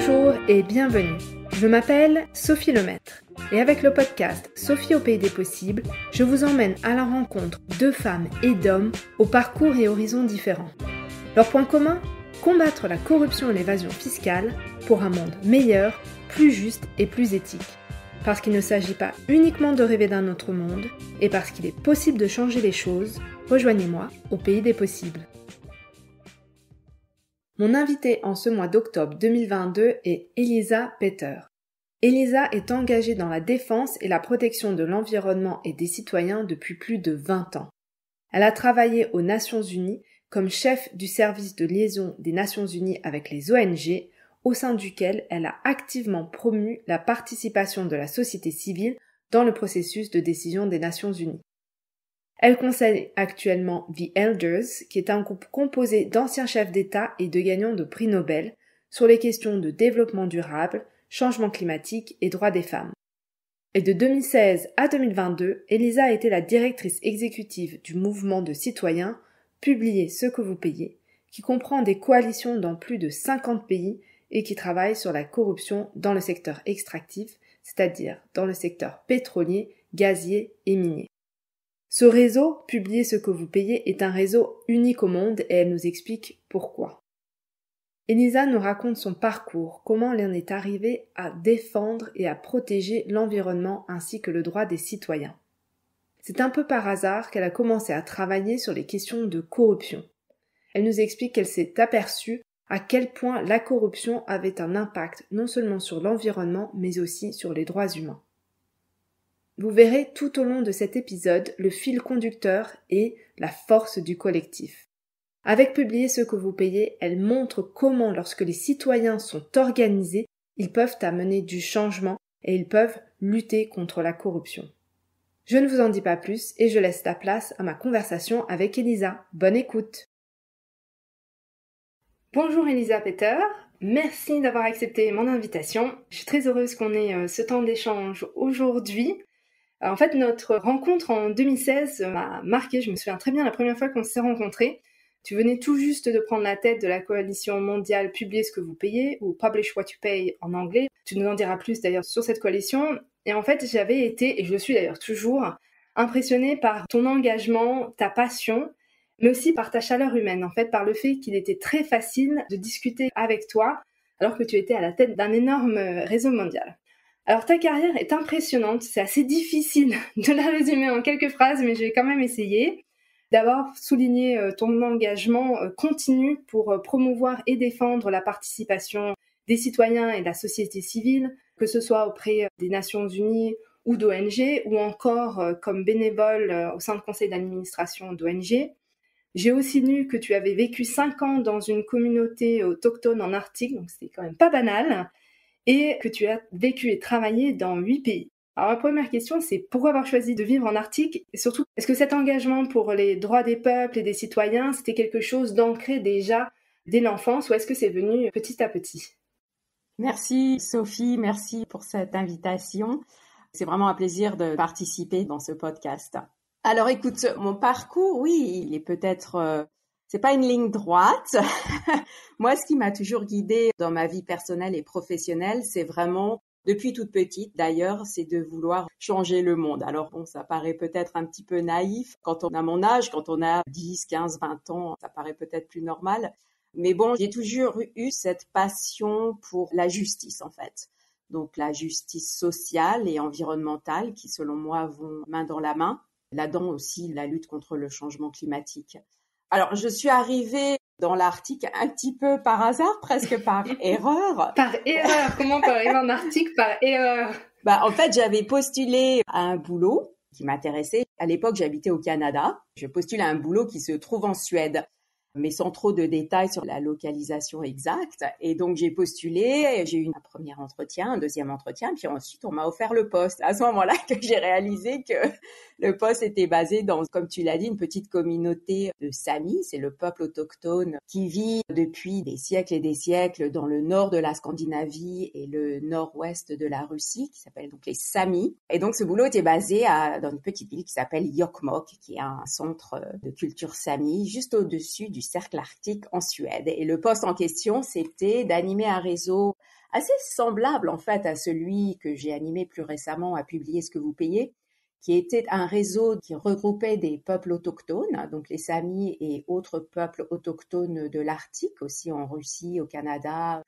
Bonjour et bienvenue. Je m'appelle Sophie Lemaître et avec le podcast Sophie au pays des possibles, je vous emmène à la rencontre de femmes et d'hommes aux parcours et horizons différents. Leur point commun ? Combattre la corruption et l'évasion fiscale pour un monde meilleur, plus juste et plus éthique. Parce qu'il ne s'agit pas uniquement de rêver d'un autre monde et parce qu'il est possible de changer les choses, rejoignez-moi au pays des possibles. Mon invitée en ce mois d'octobre 2022 est Elisa Peter. Elisa est engagée dans la défense et la protection de l'environnement et des citoyens depuis plus de 20 ans. Elle a travaillé aux Nations Unies comme chef du service de liaison des Nations Unies avec les ONG, au sein duquel elle a activement promu la participation de la société civile dans le processus de décision des Nations Unies. Elle conseille actuellement The Elders, qui est un groupe composé d'anciens chefs d'État et de gagnants de prix Nobel sur les questions de développement durable, changement climatique et droits des femmes. Et de 2016 à 2022, Elisa a été la directrice exécutive du mouvement de citoyens Publiez ce que vous payez, qui comprend des coalitions dans plus de 50 pays et qui travaille sur la corruption dans le secteur extractif, c'est-à-dire dans le secteur pétrolier, gazier et minier. Ce réseau, Publiez ce que vous payez, est un réseau unique au monde et elle nous explique pourquoi. Elisa nous raconte son parcours, comment elle en est arrivée à défendre et à protéger l'environnement ainsi que le droit des citoyens. C'est un peu par hasard qu'elle a commencé à travailler sur les questions de corruption. Elle nous explique qu'elle s'est aperçue à quel point la corruption avait un impact non seulement sur l'environnement mais aussi sur les droits humains. Vous verrez tout au long de cet épisode le fil conducteur et la force du collectif. Avec Publiez ce que vous payez, elle montre comment lorsque les citoyens sont organisés, ils peuvent amener du changement et ils peuvent lutter contre la corruption. Je ne vous en dis pas plus et je laisse la place à ma conversation avec Elisa. Bonne écoute. Bonjour Elisa Peter, merci d'avoir accepté mon invitation. Je suis très heureuse qu'on ait ce temps d'échange aujourd'hui. En fait, notre rencontre en 2016 m'a marquée. Je me souviens très bien la première fois qu'on s'est rencontrés. Tu venais tout juste de prendre la tête de la coalition mondiale Publiez ce que vous payez, ou Publish what you pay en anglais. Tu nous en diras plus d'ailleurs sur cette coalition. Et en fait, j'avais été, et je le suis d'ailleurs toujours, impressionnée par ton engagement, ta passion, mais aussi par ta chaleur humaine. En fait, par le fait qu'il était très facile de discuter avec toi, alors que tu étais à la tête d'un énorme réseau mondial. Alors ta carrière est impressionnante, c'est assez difficile de la résumer en quelques phrases, mais je vais quand même essayer. D'abord, souligner ton engagement continu pour promouvoir et défendre la participation des citoyens et de la société civile, que ce soit auprès des Nations Unies ou d'ONG, ou encore comme bénévole au sein du conseil d'administration d'ONG. J'ai aussi lu que tu avais vécu 5 ans dans une communauté autochtone en Arctique, donc c'était quand même pas banal, et que tu as vécu et travaillé dans 8 pays. Alors la première question, c'est pourquoi avoir choisi de vivre en Arctique ? Et surtout, est-ce que cet engagement pour les droits des peuples et des citoyens, c'était quelque chose d'ancré déjà dès l'enfance, ou est-ce que c'est venu petit à petit ? Merci Sophie, merci pour cette invitation. C'est vraiment un plaisir de participer dans ce podcast. Alors écoute, mon parcours, oui, il est peut-être... c'est pas une ligne droite. Moi, ce qui m'a toujours guidée dans ma vie personnelle et professionnelle, c'est vraiment, depuis toute petite d'ailleurs, c'est de vouloir changer le monde. Alors bon, ça paraît peut-être un petit peu naïf quand on a mon âge, quand on a 10, 15, 20 ans, ça paraît peut-être plus normal. Mais bon, j'ai toujours eu cette passion pour la justice en fait. Donc la justice sociale et environnementale qui, selon moi, vont main dans la main. Là-dedans aussi, la lutte contre le changement climatique. Alors, je suis arrivée dans l'Arctique un petit peu par hasard, presque par erreur. Par erreur ? Comment on peut arriver en Arctique par erreur ? En fait, j'avais postulé à un boulot qui m'intéressait. À l'époque, j'habitais au Canada. Je postule à un boulot qui se trouve en Suède, mais sans trop de détails sur la localisation exacte. Et donc, j'ai postulé, j'ai eu un premier entretien, un deuxième entretien, puis ensuite, on m'a offert le poste. À ce moment-là que j'ai réalisé que le poste était basé dans, comme tu l'as dit, une petite communauté de Samis. C'est le peuple autochtone qui vit depuis des siècles et des siècles dans le nord de la Scandinavie et le nord-ouest de la Russie, qui s'appelle donc les Samis. Et donc, ce boulot était basé dans une petite ville qui s'appelle Jokkmokk, qui est un centre de culture Sami, juste au-dessus du cercle arctique en Suède. Et le poste en question, c'était d'animer un réseau assez semblable en fait à celui que j'ai animé plus récemment à Publier ce que vous payez, qui était un réseau qui regroupait des peuples autochtones, donc les Samis et autres peuples autochtones de l'Arctique, aussi en Russie, au Canada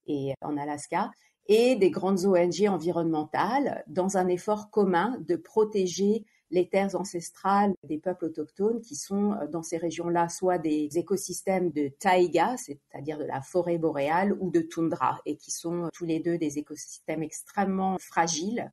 et en Alaska, et des grandes ONG environnementales dans un effort commun de protéger les terres ancestrales des peuples autochtones qui sont dans ces régions-là soit des écosystèmes de taïga, c'est-à-dire de la forêt boréale, ou de toundra, et qui sont tous les deux des écosystèmes extrêmement fragiles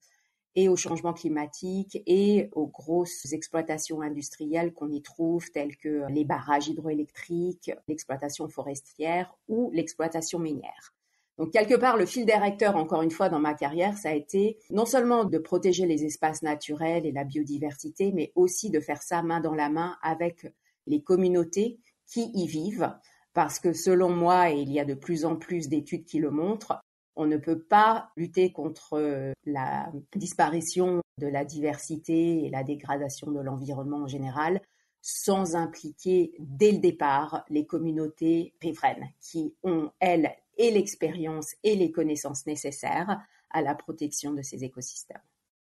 et au changement climatique et aux grosses exploitations industrielles qu'on y trouve, telles que les barrages hydroélectriques, l'exploitation forestière ou l'exploitation minière. Donc, quelque part, le fil directeur, encore une fois, dans ma carrière, ça a été non seulement de protéger les espaces naturels et la biodiversité, mais aussi de faire ça main dans la main avec les communautés qui y vivent. Parce que selon moi, et il y a de plus en plus d'études qui le montrent, on ne peut pas lutter contre la disparition de la diversité et la dégradation de l'environnement en général sans impliquer dès le départ les communautés riveraines qui ont, elles, et l'expérience et les connaissances nécessaires à la protection de ces écosystèmes.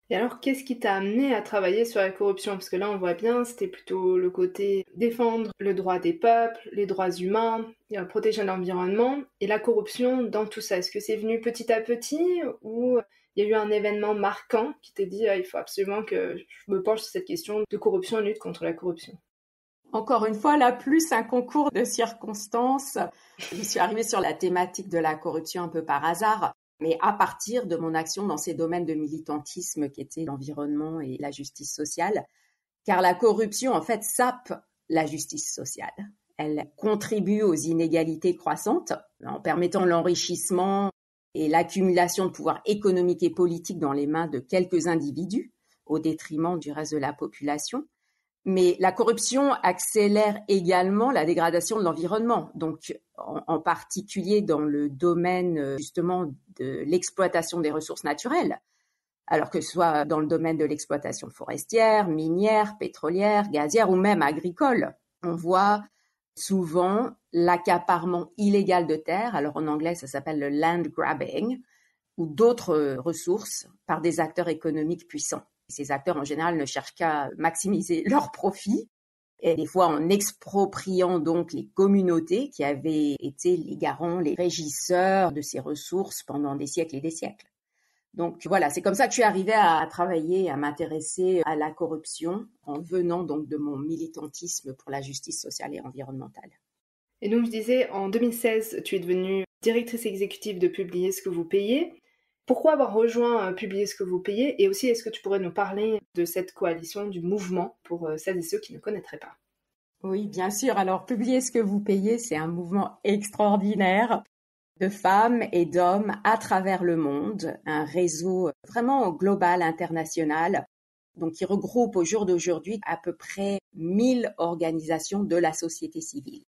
Et alors, qu'est-ce qui t'a amené à travailler sur la corruption? Parce que là, on voit bien, c'était plutôt le côté défendre le droit des peuples, les droits humains, protéger l'environnement, et la corruption dans tout ça. Est-ce que c'est venu petit à petit ou il y a eu un événement marquant qui t'a dit il faut absolument que je me penche sur cette question de corruption et lutte contre la corruption? Encore une fois, là, plus un concours de circonstances. Je suis arrivée sur la thématique de la corruption un peu par hasard, mais à partir de mon action dans ces domaines de militantisme qui étaient l'environnement et la justice sociale, car la corruption, en fait, sape la justice sociale. Elle contribue aux inégalités croissantes en permettant l'enrichissement et l'accumulation de pouvoir économique et politique dans les mains de quelques individus au détriment du reste de la population. Mais la corruption accélère également la dégradation de l'environnement, donc en particulier dans le domaine justement de l'exploitation des ressources naturelles, alors que ce soit dans le domaine de l'exploitation forestière, minière, pétrolière, gazière ou même agricole. On voit souvent l'accaparement illégal de terres, alors en anglais ça s'appelle le land grabbing, ou d'autres ressources par des acteurs économiques puissants. Ces acteurs, en général, ne cherchent qu'à maximiser leurs profits, et des fois en expropriant donc les communautés qui avaient été les garants, les régisseurs de ces ressources pendant des siècles et des siècles. Donc voilà, c'est comme ça que je suis arrivée à travailler, à m'intéresser à la corruption, en venant donc de mon militantisme pour la justice sociale et environnementale. Et donc je disais, en 2016, tu es devenue directrice exécutive de Publier ce que vous payez. Pourquoi avoir rejoint Publier ce que vous payez? Et aussi, est-ce que tu pourrais nous parler de cette coalition, du mouvement, pour celles et ceux qui ne connaîtraient pas? Oui, bien sûr. Alors, Publier ce que vous payez, c'est un mouvement extraordinaire de femmes et d'hommes à travers le monde, un réseau vraiment global, international, donc qui regroupe au jour d'aujourd'hui à peu près 1000 organisations de la société civile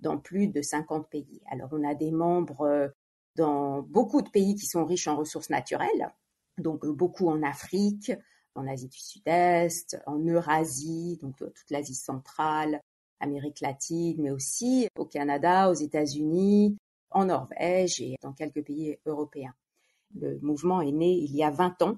dans plus de 50 pays. Alors, on a des membres dans beaucoup de pays qui sont riches en ressources naturelles, donc beaucoup en Afrique, en Asie du Sud-Est, en Eurasie, donc toute l'Asie centrale, Amérique latine, mais aussi au Canada, aux États-Unis, en Norvège et dans quelques pays européens. Le mouvement est né il y a 20 ans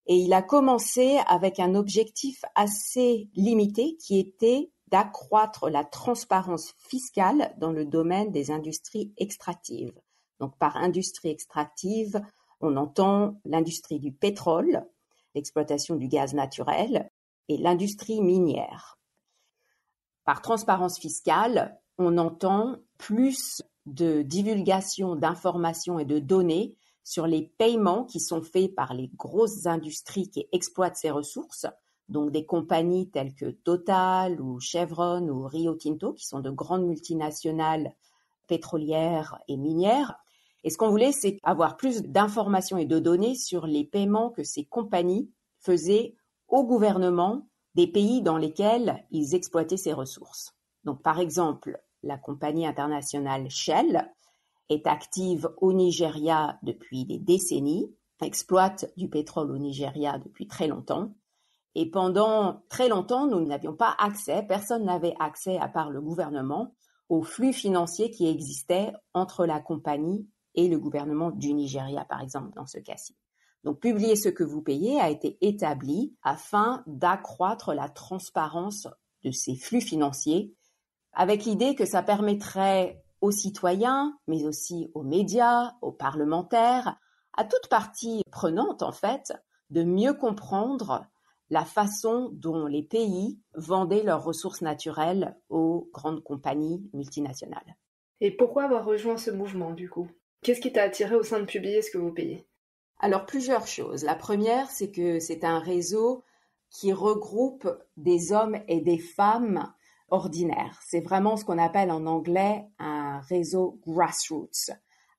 et il a commencé avec un objectif assez limité qui était d'accroître la transparence fiscale dans le domaine des industries extractives. Donc, par industrie extractive, on entend l'industrie du pétrole, l'exploitation du gaz naturel et l'industrie minière. Par transparence fiscale, on entend plus de divulgation d'informations et de données sur les paiements qui sont faits par les grosses industries qui exploitent ces ressources, donc des compagnies telles que Total ou Chevron ou Rio Tinto, qui sont de grandes multinationales pétrolières et minières. Et ce qu'on voulait, c'est avoir plus d'informations et de données sur les paiements que ces compagnies faisaient au gouvernement des pays dans lesquels ils exploitaient ces ressources. Donc, par exemple, la compagnie internationale Shell est active au Nigeria depuis des décennies, exploite du pétrole au Nigeria depuis très longtemps. Et pendant très longtemps, nous n'avions pas accès, personne n'avait accès, à part le gouvernement, aux flux financiers qui existaient entre la compagnie et le gouvernement du Nigeria, par exemple, dans ce cas-ci. Donc, publier ce que vous payez a été établi afin d'accroître la transparence de ces flux financiers, avec l'idée que ça permettrait aux citoyens, mais aussi aux médias, aux parlementaires, à toute partie prenante, en fait, de mieux comprendre la façon dont les pays vendaient leurs ressources naturelles aux grandes compagnies multinationales. Et pourquoi avoir rejoint ce mouvement, du coup? Qu'est-ce qui t'a attiré au sein de publier ce que vous payez? Alors, plusieurs choses. La première, c'est que c'est un réseau qui regroupe des hommes et des femmes ordinaires. C'est vraiment ce qu'on appelle en anglais un réseau grassroots,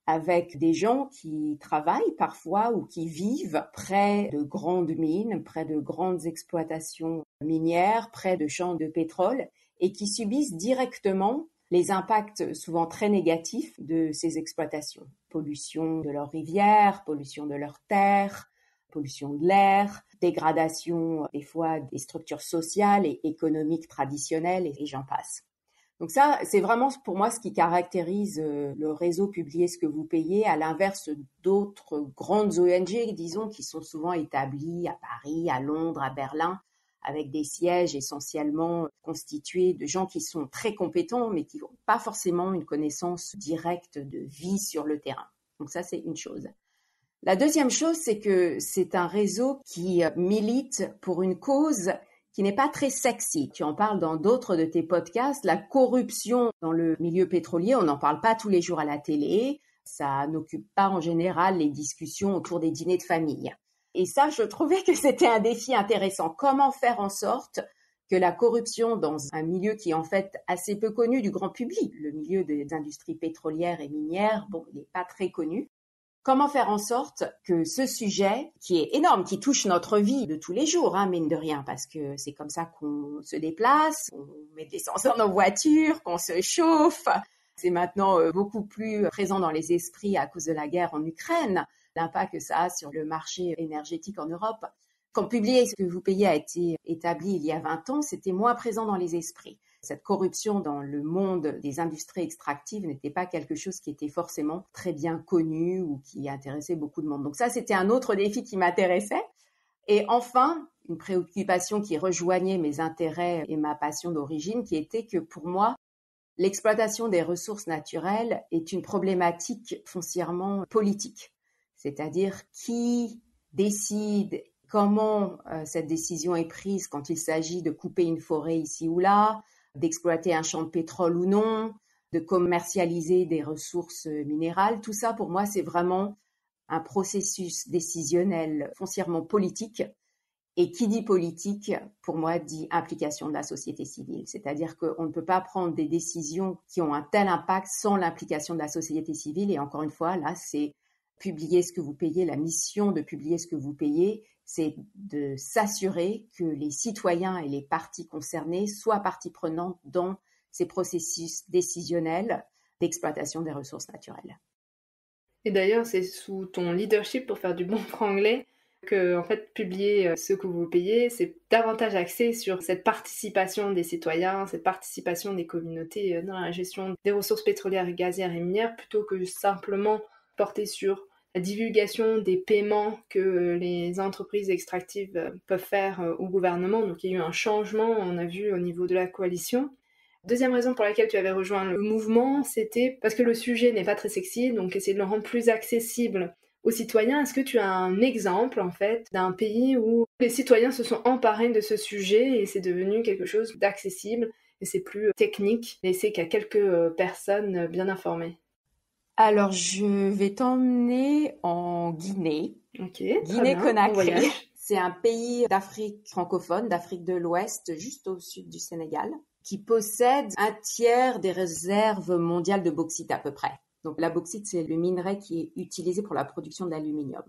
avec des gens qui travaillent parfois ou qui vivent près de grandes mines, près de grandes exploitations minières, près de champs de pétrole, et qui subissent directement les impacts souvent très négatifs de ces exploitations. Pollution de leurs rivières, pollution de leurs terres, pollution de l'air, dégradation des fois des structures sociales et économiques traditionnelles, et j'en passe. Donc ça, c'est vraiment pour moi ce qui caractérise le réseau Publiez ce que vous payez, à l'inverse d'autres grandes ONG, disons, qui sont souvent établies à Paris, à Londres, à Berlin, avec des sièges essentiellement constitués de gens qui sont très compétents, mais qui n'ont pas forcément une connaissance directe de vie sur le terrain. Donc ça, c'est une chose. La deuxième chose, c'est que c'est un réseau qui milite pour une cause qui n'est pas très sexy. Tu en parles dans d'autres de tes podcasts. La corruption dans le milieu pétrolier, on n'en parle pas tous les jours à la télé. Ça n'occupe pas en général les discussions autour des dîners de famille. Et ça, je trouvais que c'était un défi intéressant. Comment faire en sorte que la corruption dans un milieu qui est en fait assez peu connu du grand public, le milieu des industries pétrolières et minières, bon, il n'est pas très connu. Comment faire en sorte que ce sujet, qui est énorme, qui touche notre vie de tous les jours, mine de rien, parce que c'est comme ça qu'on se déplace, on met de l'essence dans nos voitures, qu'on se chauffe. C'est maintenant beaucoup plus présent dans les esprits à cause de la guerre en Ukraine, l'impact que ça a sur le marché énergétique en Europe. Quand Publiez ce que vous payez a été établi il y a 20 ans, c'était moins présent dans les esprits. Cette corruption dans le monde des industries extractives n'était pas quelque chose qui était forcément très bien connu ou qui intéressait beaucoup de monde. Donc ça, c'était un autre défi qui m'intéressait. Et enfin, une préoccupation qui rejoignait mes intérêts et ma passion d'origine, qui était que pour moi, l'exploitation des ressources naturelles est une problématique foncièrement politique. C'est-à-dire qui décide, comment cette décision est prise quand il s'agit de couper une forêt ici ou là, d'exploiter un champ de pétrole ou non, de commercialiser des ressources minérales. Tout ça, pour moi, c'est vraiment un processus décisionnel foncièrement politique. Et qui dit politique, pour moi, dit implication de la société civile. C'est-à-dire qu'on ne peut pas prendre des décisions qui ont un tel impact sans l'implication de la société civile. Et encore une fois, là, c'est publier ce que vous payez. La mission de publier ce que vous payez, c'est de s'assurer que les citoyens et les parties concernées soient partie prenante dans ces processus décisionnels d'exploitation des ressources naturelles. Et d'ailleurs, c'est sous ton leadership, pour faire du bon franglais, que, en fait, publier ce que vous payez, c'est davantage axé sur cette participation des citoyens, cette participation des communautés dans la gestion des ressources pétrolières, gazières et minières, plutôt que simplement porter sur la divulgation des paiements que les entreprises extractives peuvent faire au gouvernement. Donc il y a eu un changement, on a vu au niveau de la coalition. Deuxième raison pour laquelle tu avais rejoint le mouvement, c'était parce que le sujet n'est pas très sexy, donc essayer de le rendre plus accessible aux citoyens. Est-ce que tu as un exemple, en fait, d'un pays où les citoyens se sont emparés de ce sujet et c'est devenu quelque chose d'accessible et c'est plus technique, et c'est qu'à quelques personnes bien informées? Alors, je vais t'emmener en Guinée. Ok, Guinée-Conakry. C'est un pays d'Afrique francophone, d'Afrique de l'Ouest, juste au sud du Sénégal, qui possède un tiers des réserves mondiales de bauxite à peu près. Donc la bauxite, c'est le minerai qui est utilisé pour la production d'aluminium.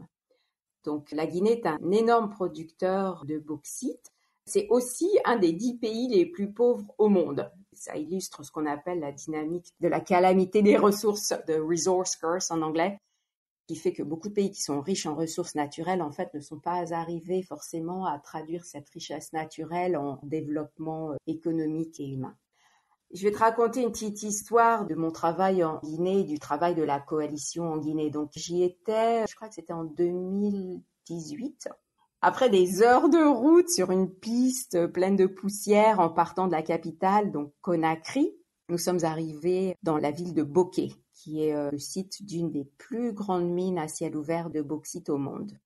Donc la Guinée est un énorme producteur de bauxite. C'est aussi un des 10 pays les plus pauvres au monde. Ça illustre ce qu'on appelle la dynamique de la calamité des ressources, de resource curse en anglais, qui fait que beaucoup de pays qui sont riches en ressources naturelles, en fait, ne sont pas arrivés forcément à traduire cette richesse naturelle en développement économique et humain. Je vais te raconter une petite histoire de mon travail en Guinée, du travail de la coalition en Guinée. Donc j'y étais, je crois que c'était en 2018. Après des heures de route sur une piste pleine de poussière en partant de la capitale, donc Conakry, nous sommes arrivés dans la ville de Bokeh, qui est le site d'une des plus grandes mines à ciel ouvert de bauxite au monde.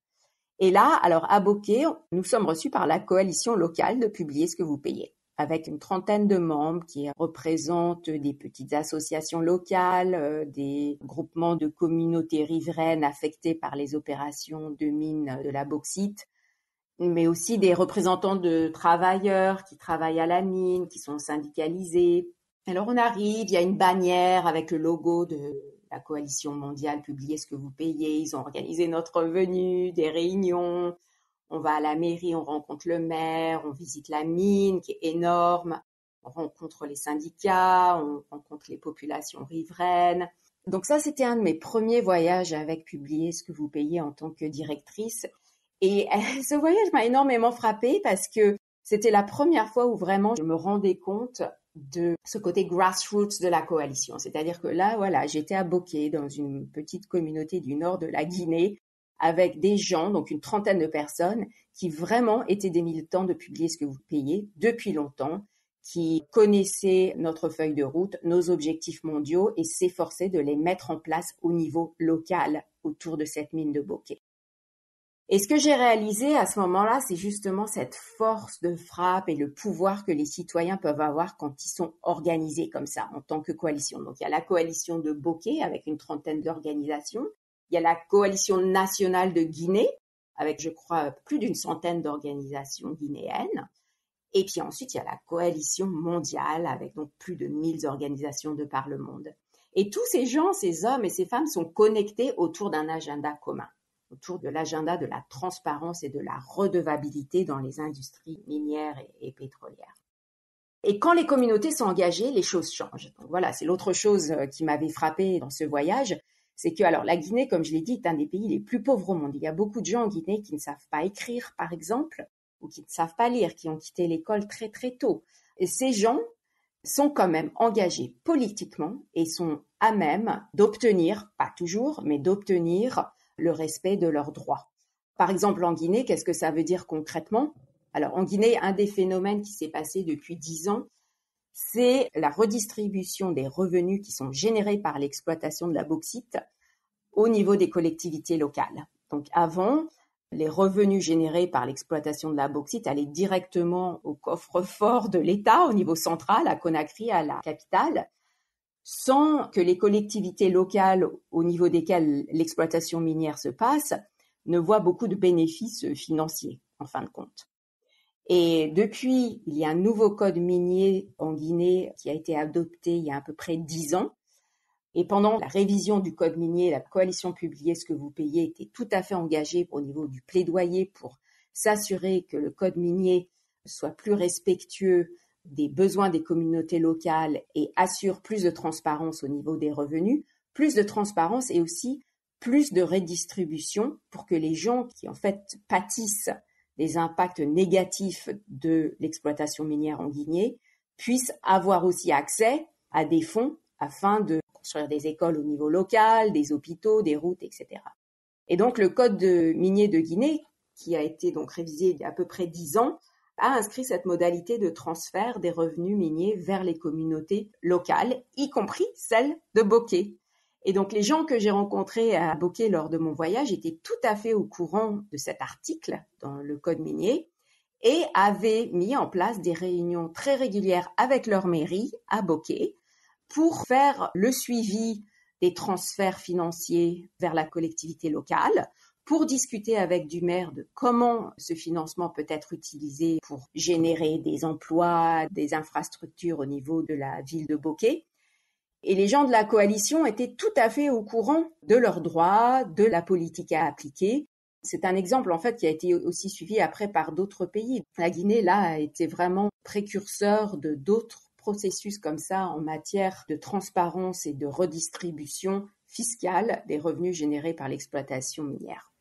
Et là, alors à Bokeh, nous sommes reçus par la coalition locale de Publiez ce que vous payez, avec une trentaine de membres qui représentent des petites associations locales, des groupements de communautés riveraines affectées par les opérations de mines de la bauxite, mais aussi des représentants de travailleurs qui travaillent à la mine, qui sont syndicalisés. Alors on arrive, il y a une bannière avec le logo de la coalition mondiale Publiez ce que vous payez. Ils ont organisé notre venue, des réunions. On va à la mairie, on rencontre le maire, on visite la mine qui est énorme. On rencontre les syndicats, on rencontre les populations riveraines. Donc ça, c'était un de mes premiers voyages avec Publiez ce que vous payez en tant que directrice. Et ce voyage m'a énormément frappée parce que c'était la première fois où vraiment je me rendais compte de ce côté grassroots de la coalition. C'est-à-dire que là, voilà, j'étais à Bokeh, dans une petite communauté du nord de la Guinée, avec des gens, donc une trentaine de personnes, qui vraiment étaient des militants de Publiez ce que vous payez depuis longtemps, qui connaissaient notre feuille de route, nos objectifs mondiaux et s'efforçaient de les mettre en place au niveau local autour de cette mine de Bokeh. Et ce que j'ai réalisé à ce moment-là, c'est justement cette force de frappe et le pouvoir que les citoyens peuvent avoir quand ils sont organisés comme ça, en tant que coalition. Donc, il y a la coalition de Bokeh avec une trentaine d'organisations. Il y a la coalition nationale de Guinée avec, je crois, plus d'une centaine d'organisations guinéennes. Et puis ensuite, il y a la coalition mondiale avec donc plus de 1000 organisations de par le monde. Et tous ces gens, ces hommes et ces femmes sont connectés autour d'un agenda commun, autour de l'agenda de la transparence et de la redevabilité dans les industries minières et pétrolières. Et quand les communautés sont engagées, les choses changent. Donc voilà, c'est l'autre chose qui m'avait frappée dans ce voyage, c'est que alors la Guinée, comme je l'ai dit, est un des pays les plus pauvres au monde. Il y a beaucoup de gens en Guinée qui ne savent pas écrire, par exemple, ou qui ne savent pas lire, qui ont quitté l'école très très tôt. Et ces gens sont quand même engagés politiquement et sont à même d'obtenir, pas toujours, mais d'obtenir le respect de leurs droits. Par exemple, en Guinée, qu'est-ce que ça veut dire concrètement? Alors, en Guinée, un des phénomènes qui s'est passé depuis 10 ans, c'est la redistribution des revenus qui sont générés par l'exploitation de la bauxite au niveau des collectivités locales. Donc, avant, les revenus générés par l'exploitation de la bauxite allaient directement au coffre-fort de l'État, au niveau central, à Conakry, à la capitale, sans que les collectivités locales au niveau desquelles l'exploitation minière se passe ne voient beaucoup de bénéfices financiers, en fin de compte. Et depuis, il y a un nouveau code minier en Guinée qui a été adopté il y a à peu près 10 ans. Et pendant la révision du code minier, la coalition Publiez ce que vous payez était tout à fait engagée au niveau du plaidoyer pour s'assurer que le code minier soit plus respectueux des besoins des communautés locales et assure plus de transparence au niveau des revenus, plus de transparence et aussi plus de redistribution pour que les gens qui en fait pâtissent des impacts négatifs de l'exploitation minière en Guinée puissent avoir aussi accès à des fonds afin de construire des écoles au niveau local, des hôpitaux, des routes, etc. Et donc le code minier de Guinée, qui a été donc révisé il y a à peu près 10 ans, a inscrit cette modalité de transfert des revenus miniers vers les communautés locales, y compris celles de Bokeh. Et donc les gens que j'ai rencontrés à Bokeh lors de mon voyage étaient tout à fait au courant de cet article dans le code minier et avaient mis en place des réunions très régulières avec leur mairie à Bokeh pour faire le suivi des transferts financiers vers la collectivité locale, pour discuter avec du maire de comment ce financement peut être utilisé pour générer des emplois, des infrastructures au niveau de la ville de Bokeh. Et les gens de la coalition étaient tout à fait au courant de leurs droits, de la politique à appliquer. C'est un exemple en fait qui a été aussi suivi après par d'autres pays. La Guinée là a été vraiment précurseur de d'autres processus comme ça en matière de transparence et de redistribution fiscale des revenus générés par l'exploitation minière.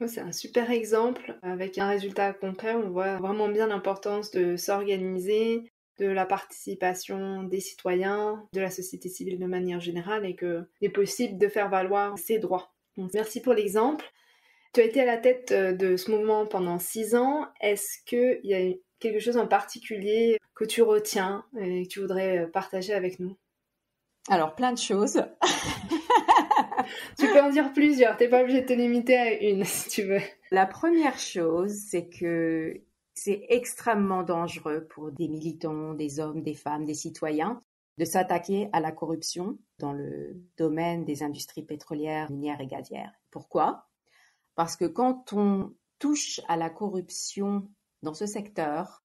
C'est un super exemple avec un résultat concret. On voit vraiment bien l'importance de s'organiser, de la participation des citoyens, de la société civile de manière générale, et qu'il est possible de faire valoir ses droits. Donc, merci pour l'exemple. Tu as été à la tête de ce mouvement pendant 6 ans. Est-ce qu'il y a quelque chose en particulier que tu retiens et que tu voudrais partager avec nous? Alors, plein de choses. Tu peux en dire plusieurs, t'es pas obligé de te limiter à une si tu veux. La première chose, c'est que c'est extrêmement dangereux pour des militants, des hommes, des femmes, des citoyens de s'attaquer à la corruption dans le domaine des industries pétrolières, minières et gazières. Pourquoi? Parce que quand on touche à la corruption dans ce secteur,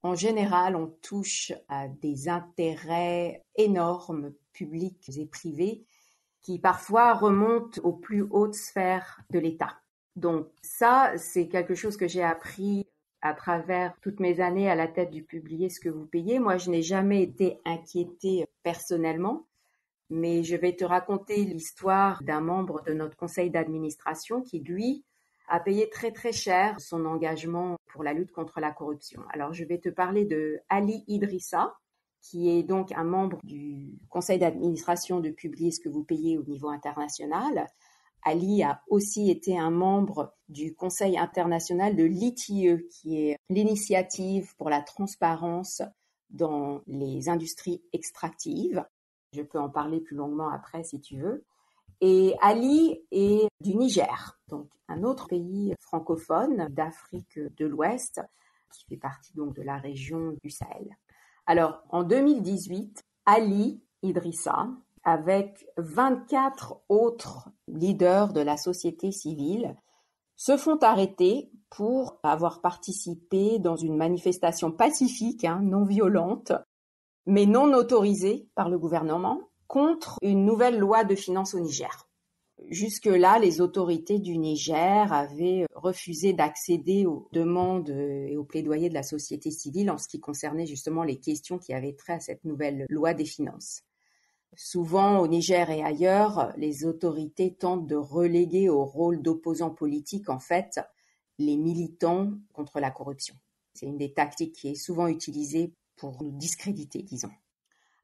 en général, on touche à des intérêts énormes, publics et privés, qui parfois remontent aux plus hautes sphères de l'État. Donc ça, c'est quelque chose que j'ai appris à travers toutes mes années à la tête du Publiez ce que vous payez. Moi, je n'ai jamais été inquiétée personnellement, mais je vais te raconter l'histoire d'un membre de notre conseil d'administration qui, lui, a payé très très cher son engagement pour la lutte contre la corruption. Alors, je vais te parler de Ali Idrissa, qui est donc un membre du conseil d'administration de Publiez ce que vous payez au niveau international. Ali a aussi été un membre du conseil international de l'ITIE, qui est l'initiative pour la transparence dans les industries extractives. Je peux en parler plus longuement après si tu veux. Et Ali est du Niger, donc un autre pays francophone d'Afrique de l'Ouest, qui fait partie donc de la région du Sahel. Alors, en 2018, Ali Idrissa, avec 24 autres leaders de la société civile, se font arrêter pour avoir participé dans une manifestation pacifique, non violente, mais non autorisée par le gouvernement, contre une nouvelle loi de finances au Niger. Jusque-là, les autorités du Niger avaient refusé d'accéder aux demandes et aux plaidoyers de la société civile en ce qui concernait justement les questions qui avaient trait à cette nouvelle loi des finances. Souvent, au Niger et ailleurs, les autorités tentent de reléguer au rôle d'opposants politiques, en fait, les militants contre la corruption. C'est une des tactiques qui est souvent utilisée pour nous discréditer, disons.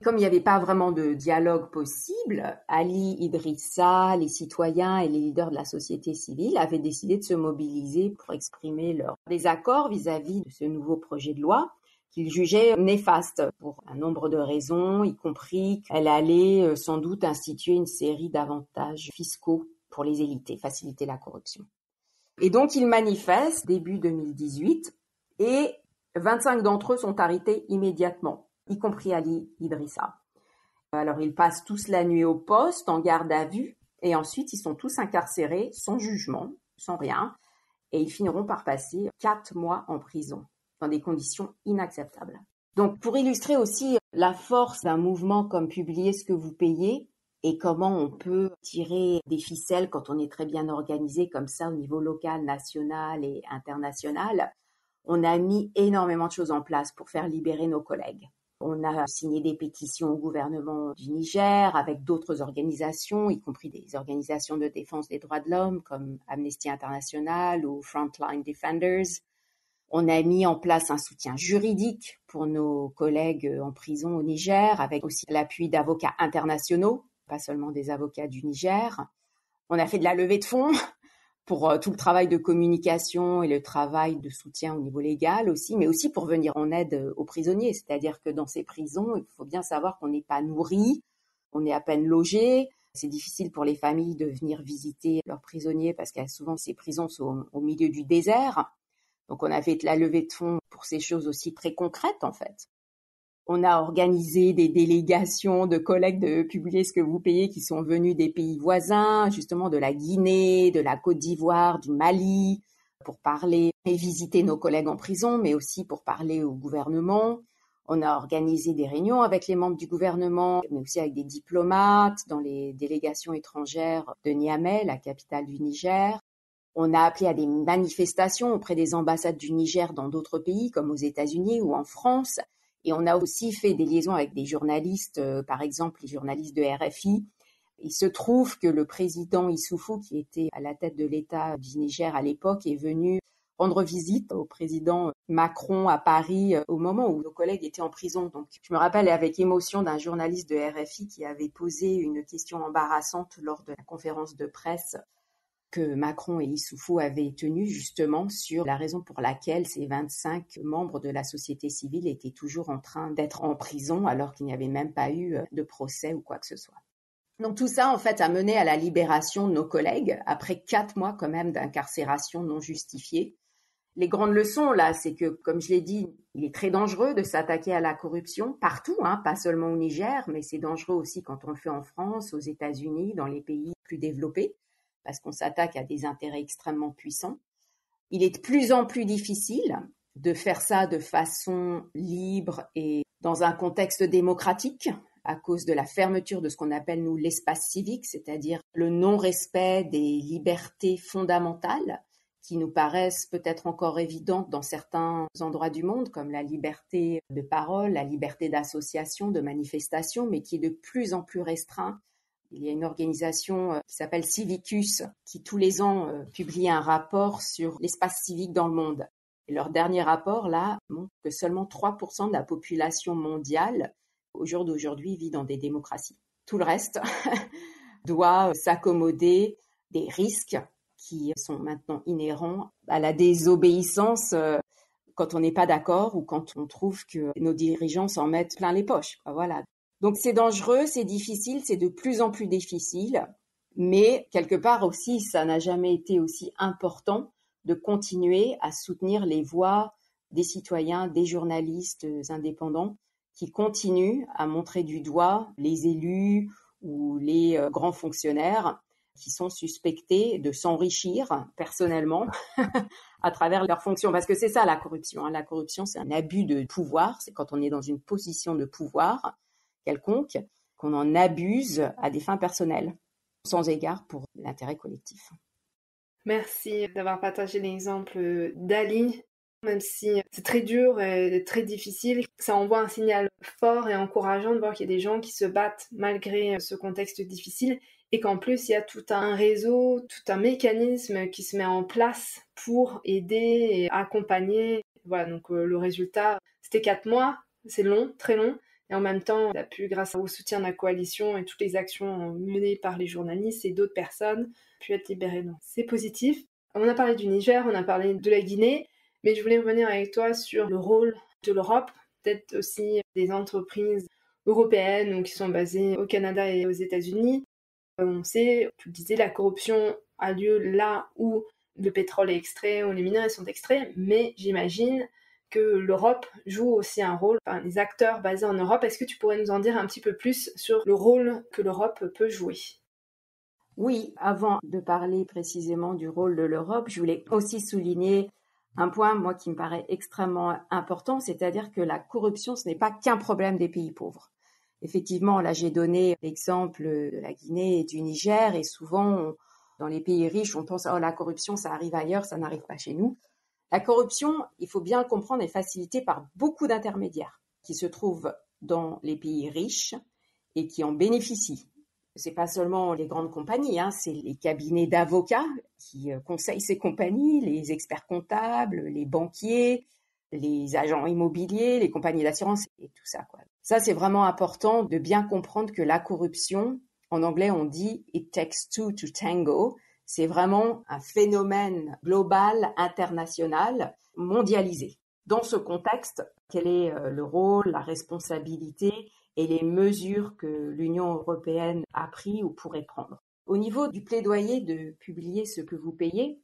Comme il n'y avait pas vraiment de dialogue possible, Ali Idrissa, les citoyens et les leaders de la société civile avaient décidé de se mobiliser pour exprimer leur désaccord vis-à-vis de ce nouveau projet de loi qu'ils jugeaient néfaste pour un nombre de raisons, y compris qu'elle allait sans doute instituer une série d'avantages fiscaux pour les élites et faciliter la corruption. Et donc ils manifestent début 2018 et 25 d'entre eux sont arrêtés immédiatement, y compris Ali Idrissa. Alors ils passent tous la nuit au poste, en garde à vue, et ensuite ils sont tous incarcérés sans jugement, sans rien, et ils finiront par passer 4 mois en prison, dans des conditions inacceptables. Donc pour illustrer aussi la force d'un mouvement comme Publiez ce que vous payez, et comment on peut tirer des ficelles quand on est très bien organisé comme ça au niveau local, national et international, on a mis énormément de choses en place pour faire libérer nos collègues. On a signé des pétitions au gouvernement du Niger avec d'autres organisations, y compris des organisations de défense des droits de l'homme comme Amnesty International ou Frontline Defenders. On a mis en place un soutien juridique pour nos collègues en prison au Niger, avec aussi l'appui d'avocats internationaux, pas seulement des avocats du Niger. On a fait de la levée de fonds pour tout le travail de communication et le travail de soutien au niveau légal aussi, mais aussi pour venir en aide aux prisonniers. C'est-à-dire que dans ces prisons, il faut bien savoir qu'on n'est pas nourri, on est à peine logé. C'est difficile pour les familles de venir visiter leurs prisonniers parce que souvent ces prisons sont au milieu du désert. Donc on a fait de la levée de fonds pour ces choses aussi très concrètes en fait. On a organisé des délégations de collègues de Publiez ce que vous payez qui sont venus des pays voisins, justement de la Guinée, de la Côte d'Ivoire, du Mali, pour parler et visiter nos collègues en prison, mais aussi pour parler au gouvernement. On a organisé des réunions avec les membres du gouvernement, mais aussi avec des diplomates dans les délégations étrangères de Niamey, la capitale du Niger. On a appelé à des manifestations auprès des ambassades du Niger dans d'autres pays, comme aux États-Unis ou en France. Et on a aussi fait des liaisons avec des journalistes, par exemple les journalistes de RFI. Il se trouve que le président Issoufou, qui était à la tête de l'État du Niger à l'époque, est venu rendre visite au président Macron à Paris au moment où nos collègues étaient en prison. Donc, je me rappelle avec émotion d'un journaliste de RFI qui avait posé une question embarrassante lors de la conférence de presse que Macron et Issoufou avaient tenue justement sur la raison pour laquelle ces 25 membres de la société civile étaient toujours en train d'être en prison alors qu'il n'y avait même pas eu de procès ou quoi que ce soit. Donc tout ça, en fait, a mené à la libération de nos collègues après 4 mois quand même d'incarcération non justifiée. Les grandes leçons, là, c'est que, comme je l'ai dit, il est très dangereux de s'attaquer à la corruption partout, pas seulement au Niger, mais c'est dangereux aussi quand on le fait en France, aux États-Unis, dans les pays plus développés, parce qu'on s'attaque à des intérêts extrêmement puissants. Il est de plus en plus difficile de faire ça de façon libre et dans un contexte démocratique, à cause de la fermeture de ce qu'on appelle, nous, l'espace civique, c'est-à-dire le non-respect des libertés fondamentales, qui nous paraissent peut-être encore évidentes dans certains endroits du monde, comme la liberté de parole, la liberté d'association, de manifestation, mais qui est de plus en plus restreint. Il y a une organisation qui s'appelle Civicus, qui tous les ans publie un rapport sur l'espace civique dans le monde. Et leur dernier rapport, là, montre que seulement 3% de la population mondiale, au jour d'aujourd'hui, vit dans des démocraties. Tout le reste doit s'accommoder des risques qui sont maintenant inhérents à la désobéissance quand on n'est pas d'accord ou quand on trouve que nos dirigeants s'en mettent plein les poches. Voilà. Donc c'est dangereux, c'est difficile, c'est de plus en plus difficile, mais quelque part aussi, ça n'a jamais été aussi important de continuer à soutenir les voix des citoyens, des journalistes indépendants qui continuent à montrer du doigt les élus ou les grands fonctionnaires qui sont suspectés de s'enrichir personnellement à travers leurs fonctions. Parce que c'est ça la corruption. La corruption, c'est un abus de pouvoir. C'est quand on est dans une position de pouvoir quelconque, qu'on en abuse à des fins personnelles, sans égard pour l'intérêt collectif. Merci d'avoir partagé l'exemple d'Ali. Même si c'est très dur et très difficile, ça envoie un signal fort et encourageant de voir qu'il y a des gens qui se battent malgré ce contexte difficile et qu'en plus il y a tout un réseau, tout un mécanisme qui se met en place pour aider et accompagner. Voilà, donc le résultat, c'était 4 mois, c'est long, très long, et en même temps, il a pu, grâce au soutien de la coalition et toutes les actions menées par les journalistes et d'autres personnes, pu être libéré. Donc c'est positif. On a parlé du Niger, on a parlé de la Guinée, mais je voulais revenir avec toi sur le rôle de l'Europe, peut-être aussi des entreprises européennes ou qui sont basées au Canada et aux États-Unis. On sait, tu le disais, la corruption a lieu là où le pétrole est extrait, où les minerais sont extraits, mais j'imagine que l'Europe joue aussi un rôle, enfin les acteurs basés en Europe. Est-ce que tu pourrais nous en dire un petit peu plus sur le rôle que l'Europe peut jouer ? Oui, avant de parler précisément du rôle de l'Europe, je voulais aussi souligner un point, moi, qui me paraît extrêmement important, c'est-à-dire que la corruption, ce n'est pas qu'un problème des pays pauvres. Effectivement, là, j'ai donné l'exemple de la Guinée et du Niger, et souvent, dans les pays riches, on pense « Oh, la corruption, ça arrive ailleurs, ça n'arrive pas chez nous ». La corruption, il faut bien le comprendre, est facilitée par beaucoup d'intermédiaires qui se trouvent dans les pays riches et qui en bénéficient. C'est pas seulement les grandes compagnies, c'est les cabinets d'avocats qui conseillent ces compagnies, les experts comptables, les banquiers, les agents immobiliers, les compagnies d'assurance et tout ça, quoi. Ça, c'est vraiment important de bien comprendre que la corruption, en anglais, on dit « it takes two to tango ». C'est vraiment un phénomène global, international, mondialisé. Dans ce contexte, quel est le rôle, la responsabilité et les mesures que l'Union européenne a pris ou pourrait prendre? Au niveau du plaidoyer de publier ce que vous payez,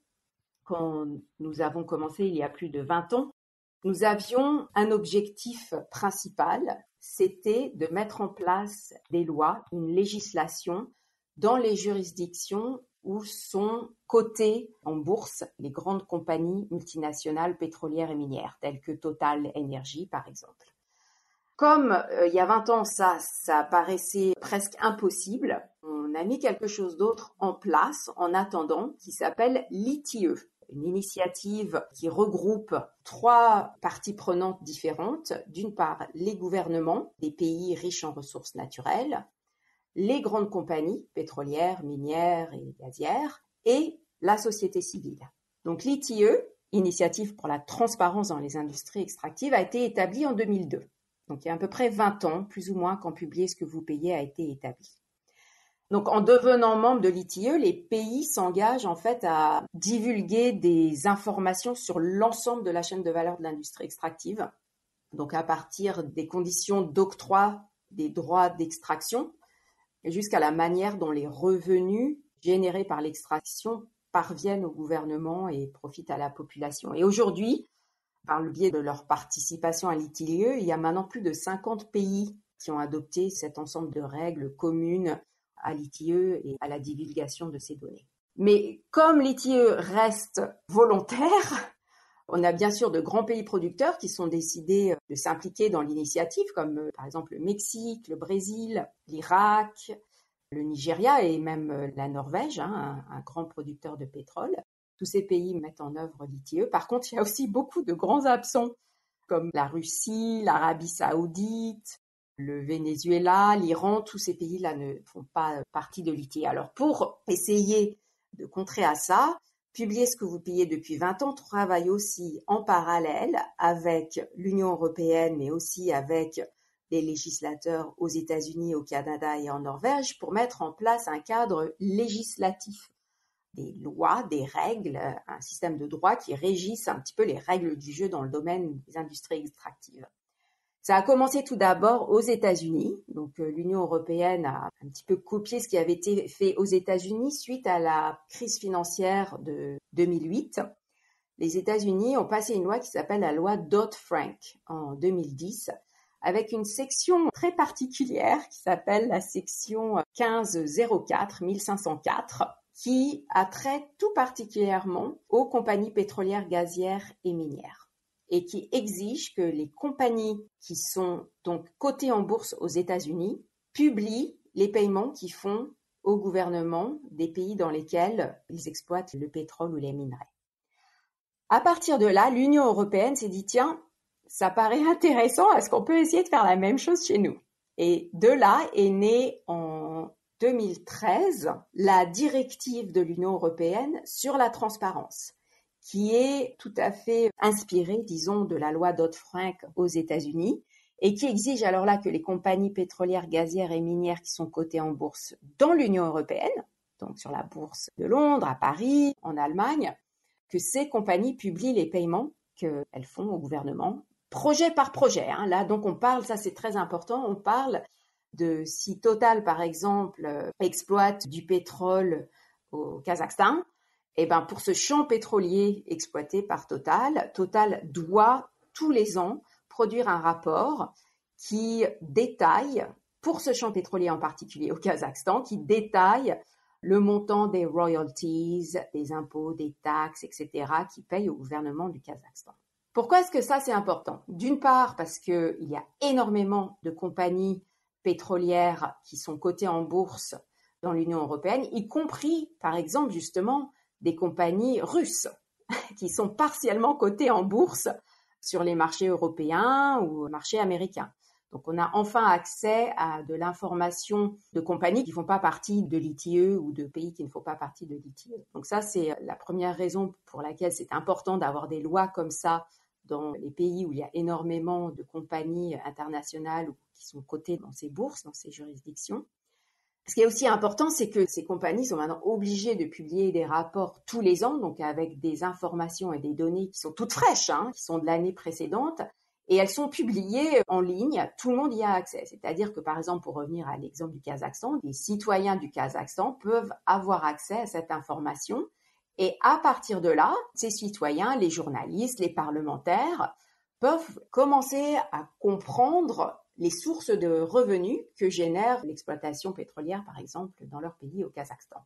quand nous avons commencé il y a plus de 20 ans, nous avions un objectif principal, c'était de mettre en place des lois, une législation dans les juridictions où sont cotées en bourse les grandes compagnies multinationales pétrolières et minières, telles que Total Energy par exemple. Comme il y a 20 ans, ça paraissait presque impossible, on a mis quelque chose d'autre en place en attendant qui s'appelle l'ITIE, une initiative qui regroupe 3 parties prenantes différentes. D'une part, les gouvernements des pays riches en ressources naturelles, les grandes compagnies pétrolières, minières et gazières et la société civile. Donc l'ITIE, Initiative pour la transparence dans les industries extractives, a été établie en 2002. Donc il y a à peu près 20 ans, plus ou moins, quand Publiez ce que vous payez a été établi. Donc en devenant membre de l'ITIE, les pays s'engagent en fait à divulguer des informations sur l'ensemble de la chaîne de valeur de l'industrie extractive. Donc à partir des conditions d'octroi des droits d'extraction jusqu'à la manière dont les revenus générés par l'extraction parviennent au gouvernement et profitent à la population. Et aujourd'hui, par le biais de leur participation à l'ITIE, il y a maintenant plus de 50 pays qui ont adopté cet ensemble de règles communes à l'ITIE et à la divulgation de ces données. Mais comme l'ITIE reste volontaire, on a bien sûr de grands pays producteurs qui sont décidés de s'impliquer dans l'initiative, comme par exemple le Mexique, le Brésil, l'Irak, le Nigeria et même la Norvège, un grand producteur de pétrole. Tous ces pays mettent en œuvre l'ITIE. Par contre, il y a aussi beaucoup de grands absents, comme la Russie, l'Arabie Saoudite, le Venezuela, l'Iran. Tous ces pays-là ne font pas partie de l'ITIE. Alors, pour essayer de contrer à ça, Publiez ce que vous payez depuis 20 ans travaille aussi en parallèle avec l'Union européenne, mais aussi avec les législateurs aux États-Unis, au Canada et en Norvège pour mettre en place un cadre législatif, des lois, des règles, un système de droit qui régisse un petit peu les règles du jeu dans le domaine des industries extractives. Ça a commencé tout d'abord aux États-Unis. Donc l'Union européenne a un petit peu copié ce qui avait été fait aux États-Unis suite à la crise financière de 2008. Les États-Unis ont passé une loi qui s'appelle la loi Dodd-Frank en 2010, avec une section très particulière qui s'appelle la section 1504, qui a trait tout particulièrement aux compagnies pétrolières, gazières et minières, et qui exige que les compagnies qui sont donc cotées en bourse aux États-Unis publient les paiements qu'ils font au gouvernement des pays dans lesquels ils exploitent le pétrole ou les minerais. À partir de là, l'Union européenne s'est dit, tiens, ça paraît intéressant, est-ce qu'on peut essayer de faire la même chose chez nous? Et de là est née en 2013 la directive de l'Union européenne sur la transparence, qui est tout à fait inspirée, disons, de la loi Dodd-Frank aux États-Unis et qui exige alors là que les compagnies pétrolières, gazières et minières qui sont cotées en bourse dans l'Union européenne, donc sur la bourse de Londres, à Paris, en Allemagne, que ces compagnies publient les paiements qu'elles font au gouvernement, projet par projet. Là, donc on parle, ça c'est très important, on parle de si Total, par exemple, exploite du pétrole au Kazakhstan, et ben pour ce champ pétrolier exploité par Total, Total doit tous les ans produire un rapport qui détaille, pour ce champ pétrolier en particulier au Kazakhstan, qui détaille le montant des royalties, des impôts, des taxes, etc., qui payent au gouvernement du Kazakhstan. Pourquoi est-ce que ça c'est important? D'une part parce qu'il y a énormément de compagnies pétrolières qui sont cotées en bourse dans l'Union européenne, y compris par exemple justement des compagnies russes qui sont partiellement cotées en bourse sur les marchés européens ou marchés américains. Donc on a enfin accès à de l'information de compagnies qui ne font pas partie de l'ITIE ou de pays qui ne font pas partie de l'ITIE. Donc ça, c'est la première raison pour laquelle c'est important d'avoir des lois comme ça dans les pays où il y a énormément de compagnies internationales qui sont cotées dans ces bourses, dans ces juridictions. Ce qui est aussi important, c'est que ces compagnies sont maintenant obligées de publier des rapports tous les ans, donc avec des informations et des données qui sont toutes fraîches, qui sont de l'année précédente, et elles sont publiées en ligne, tout le monde y a accès. C'est-à-dire que, par exemple, pour revenir à l'exemple du Kazakhstan, les citoyens du Kazakhstan peuvent avoir accès à cette information, et à partir de là, ces citoyens, les journalistes, les parlementaires, peuvent commencer à comprendre les sources de revenus que génère l'exploitation pétrolière, par exemple, dans leur pays, au Kazakhstan.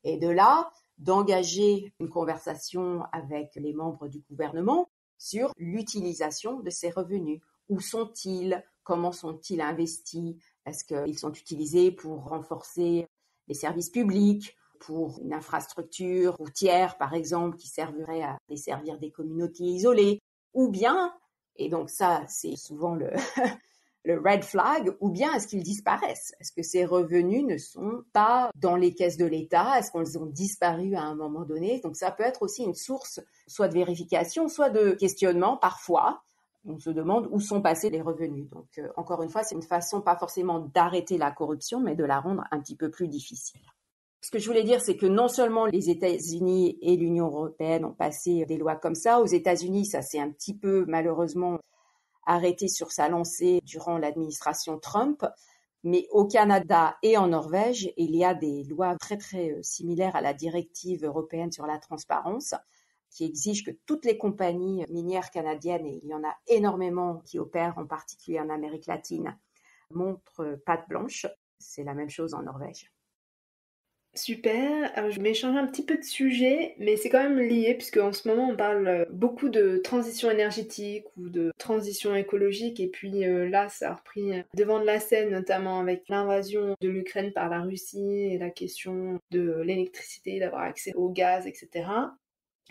Et de là, d'engager une conversation avec les membres du gouvernement sur l'utilisation de ces revenus. Où sont-ils? Comment sont-ils investis? Est-ce qu'ils sont utilisés pour renforcer les services publics, pour une infrastructure routière, par exemple, qui servirait à desservir des communautés isolées? Ou bien, et donc ça, c'est souvent le red flag, ou bien est-ce qu'ils disparaissent? Est-ce que ces revenus ne sont pas dans les caisses de l'État? Est-ce qu'ils ont disparu à un moment donné? Donc ça peut être aussi une source soit de vérification, soit de questionnement parfois. On se demande où sont passés les revenus. Donc encore une fois, c'est une façon pas forcément d'arrêter la corruption, mais de la rendre un petit peu plus difficile. Ce que je voulais dire, c'est que non seulement les États-Unis et l'Union européenne ont passé des lois comme ça. Aux États-Unis, ça s'est un petit peu malheureusement arrêté sur sa lancée durant l'administration Trump. Mais au Canada et en Norvège, il y a des lois très très similaires à la directive européenne sur la transparence qui exige que toutes les compagnies minières canadiennes, et il y en a énormément qui opèrent en particulier en Amérique latine, montrent patte blanche. C'est la même chose en Norvège. Super, alors je vais changer un petit peu de sujet, mais c'est quand même lié puisque en ce moment on parle beaucoup de transition énergétique ou de transition écologique et puis là ça a repris devant de la scène notamment avec l'invasion de l'Ukraine par la Russie et la question de l'électricité, d'avoir accès au gaz, etc.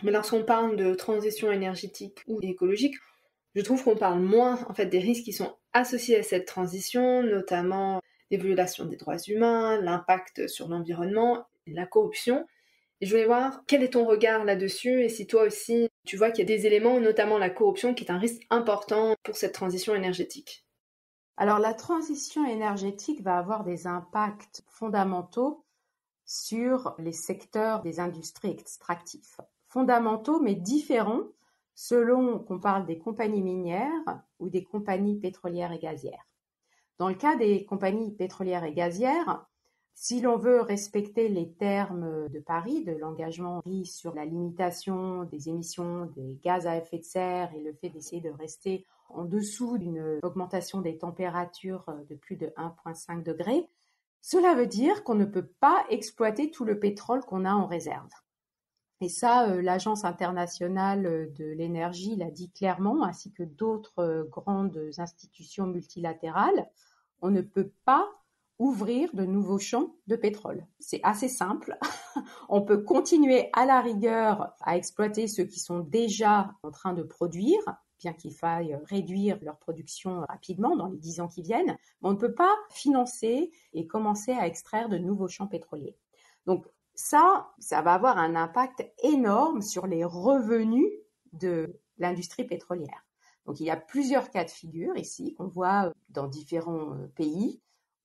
Mais lorsqu'on parle de transition énergétique ou écologique, je trouve qu'on parle moins en fait des risques qui sont associés à cette transition, notamment les violations des droits humains, l'impact sur l'environnement, la corruption. Et je voulais voir quel est ton regard là-dessus et si toi aussi tu vois qu'il y a des éléments, notamment la corruption, qui est un risque important pour cette transition énergétique. Alors la transition énergétique va avoir des impacts fondamentaux sur les secteurs des industries extractives. Fondamentaux mais différents selon qu'on parle des compagnies minières ou des compagnies pétrolières et gazières. Dans le cas des compagnies pétrolières et gazières, si l'on veut respecter les termes de Paris, de l'engagement pris sur la limitation des émissions des gaz à effet de serre et le fait d'essayer de rester en dessous d'une augmentation des températures de plus de 1,5 degré, cela veut dire qu'on ne peut pas exploiter tout le pétrole qu'on a en réserve. Et ça, l'Agence internationale de l'énergie l'a dit clairement, ainsi que d'autres grandes institutions multilatérales. On ne peut pas ouvrir de nouveaux champs de pétrole. C'est assez simple. On peut continuer à la rigueur à exploiter ceux qui sont déjà en train de produire, bien qu'il faille réduire leur production rapidement dans les 10 ans qui viennent, mais on ne peut pas financer et commencer à extraire de nouveaux champs pétroliers. Donc ça va avoir un impact énorme sur les revenus de l'industrie pétrolière. Donc il y a plusieurs cas de figure ici qu'on voit dans différents pays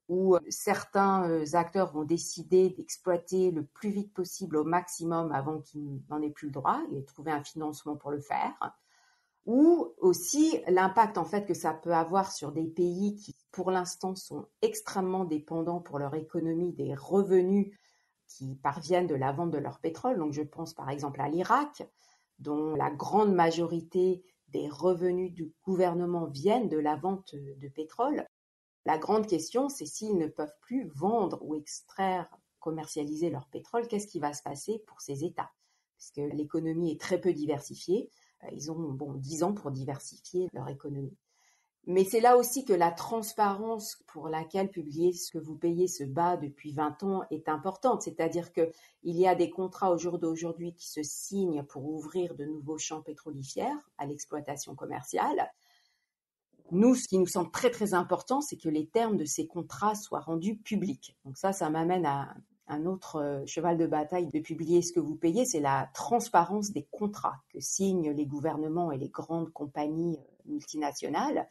où certains acteurs vont décider d'exploiter le plus vite possible au maximum avant qu'ils n'en aient plus le droit et trouver un financement pour le faire. Ou aussi l'impact en fait que ça peut avoir sur des pays qui pour l'instant sont extrêmement dépendants pour leur économie des revenus qui parviennent de la vente de leur pétrole. Donc je pense par exemple à l'Irak, dont la grande majorité des revenus du gouvernement viennent de la vente de pétrole. La grande question, c'est s'ils ne peuvent plus vendre ou extraire, commercialiser leur pétrole, qu'est-ce qui va se passer pour ces États? Parce que l'économie est très peu diversifiée. Ils ont 10 ans pour diversifier leur économie. Mais c'est là aussi que la transparence pour laquelle publier ce que vous payez se bat depuis 20 ans est importante. C'est-à-dire qu'il y a des contrats au jour d'aujourd'hui qui se signent pour ouvrir de nouveaux champs pétrolifères à l'exploitation commerciale. Nous, ce qui nous semble très très important, c'est que les termes de ces contrats soient rendus publics. Donc ça m'amène à un autre cheval de bataille de publier ce que vous payez, c'est la transparence des contrats que signent les gouvernements et les grandes compagnies multinationales.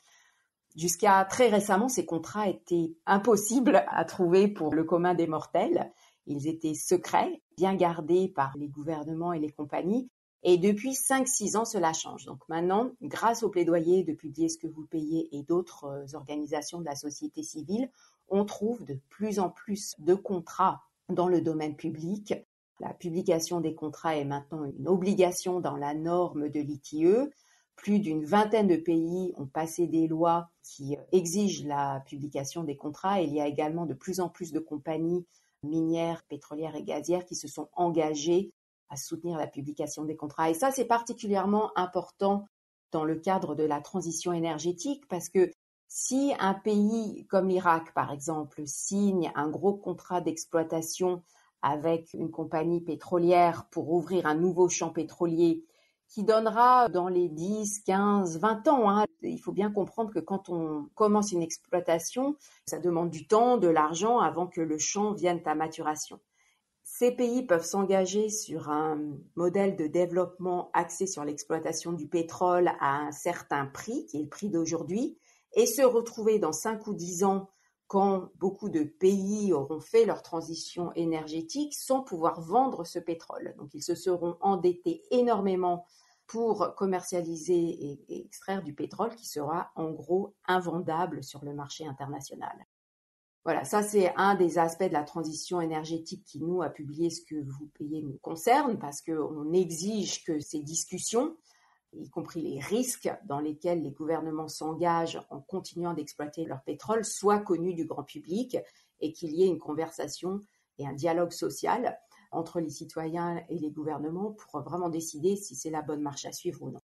Jusqu'à très récemment, ces contrats étaient impossibles à trouver pour le commun des mortels. Ils étaient secrets, bien gardés par les gouvernements et les compagnies. Et depuis 5-6 ans, cela change. Donc maintenant, grâce au plaidoyer de publier ce que vous payez et d'autres organisations de la société civile, on trouve de plus en plus de contrats dans le domaine public. La publication des contrats est maintenant une obligation dans la norme de l'ITIE. Plus d'une vingtaine de pays ont passé des lois qui exigent la publication des contrats. Il y a également de plus en plus de compagnies minières, pétrolières et gazières qui se sont engagées à soutenir la publication des contrats. Et ça, c'est particulièrement important dans le cadre de la transition énergétique parce que si un pays comme l'Irak, par exemple, signe un gros contrat d'exploitation avec une compagnie pétrolière pour ouvrir un nouveau champ pétrolier qui donnera dans les 10, 15, 20 ans. Hein. Il faut bien comprendre que quand on commence une exploitation, ça demande du temps, de l'argent avant que le champ vienne à maturation. Ces pays peuvent s'engager sur un modèle de développement axé sur l'exploitation du pétrole à un certain prix, qui est le prix d'aujourd'hui, et se retrouver dans 5 ou 10 ans quand beaucoup de pays auront fait leur transition énergétique sans pouvoir vendre ce pétrole. Donc ils se seront endettés énormément pour commercialiser et extraire du pétrole qui sera en gros invendable sur le marché international. Voilà, ça c'est un des aspects de la transition énergétique qui, nous, à publier ce que vous payez nous concerne, parce qu'on exige que ces discussions, y compris les risques dans lesquels les gouvernements s'engagent en continuant d'exploiter leur pétrole, soient connus du grand public et qu'il y ait une conversation et un dialogue social entre les citoyens et les gouvernements pour vraiment décider si c'est la bonne marche à suivre ou non.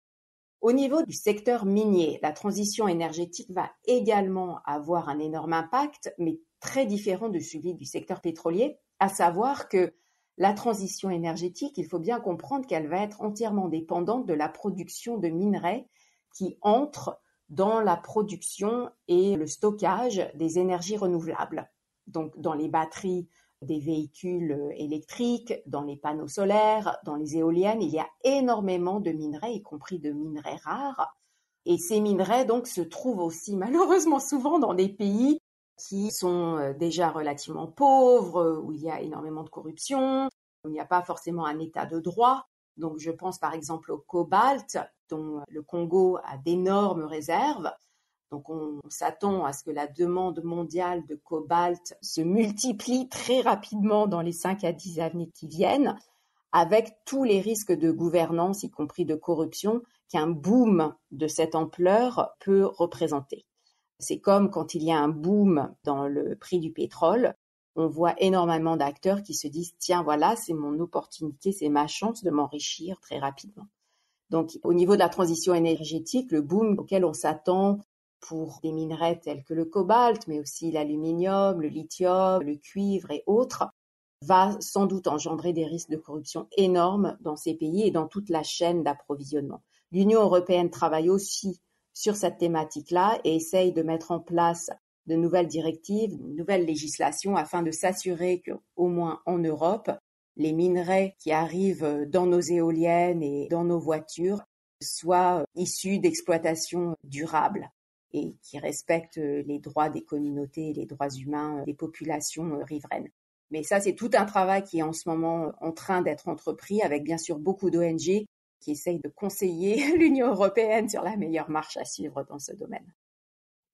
Au niveau du secteur minier, la transition énergétique va également avoir un énorme impact, mais très différent de celui du secteur pétrolier, à savoir que la transition énergétique, il faut bien comprendre qu'elle va être entièrement dépendante de la production de minerais qui entrent dans la production et le stockage des énergies renouvelables. Donc, dans les batteries des véhicules électriques, dans les panneaux solaires, dans les éoliennes, il y a énormément de minerais, y compris de minerais rares. Et ces minerais, donc, se trouvent aussi malheureusement souvent dans des pays qui sont déjà relativement pauvres, où il y a énormément de corruption, où il n'y a pas forcément un état de droit. Donc, je pense par exemple au cobalt, dont le Congo a d'énormes réserves. Donc, on s'attend à ce que la demande mondiale de cobalt se multiplie très rapidement dans les 5 à 10 années qui viennent, avec tous les risques de gouvernance, y compris de corruption, qu'un boom de cette ampleur peut représenter. C'est comme quand il y a un boom dans le prix du pétrole, on voit énormément d'acteurs qui se disent « Tiens, voilà, c'est mon opportunité, c'est ma chance de m'enrichir très rapidement ». Donc, au niveau de la transition énergétique, le boom auquel on s'attend pour des minerais tels que le cobalt, mais aussi l'aluminium, le lithium, le cuivre et autres, va sans doute engendrer des risques de corruption énormes dans ces pays et dans toute la chaîne d'approvisionnement. L'Union européenne travaille aussi sur cette thématique-là et essaye de mettre en place de nouvelles directives, de nouvelles législations afin de s'assurer qu'au moins en Europe, les minerais qui arrivent dans nos éoliennes et dans nos voitures soient issus d'exploitations durables et qui respectent les droits des communautés et les droits humains des populations riveraines. Mais ça, c'est tout un travail qui est en ce moment en train d'être entrepris avec bien sûr beaucoup d'ONG qui essayent de conseiller l'Union européenne sur la meilleure marche à suivre dans ce domaine.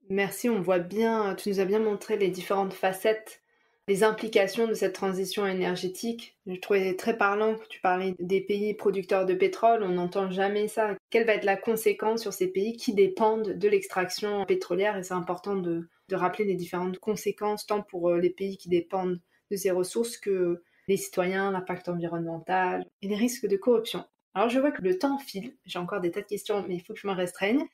Merci, on voit bien, tu nous as bien montré les différentes facettes, les implications de cette transition énergétique. Je trouvais très parlant que tu parlais des pays producteurs de pétrole, on n'entend jamais ça. Quelle va être la conséquence sur ces pays qui dépendent de l'extraction pétrolière? Et c'est important de rappeler les différentes conséquences, tant pour les pays qui dépendent de ces ressources que les citoyens, l'impact environnemental et les risques de corruption. Alors je vois que le temps file, j'ai encore des tas de questions, mais il faut que je me restreigne.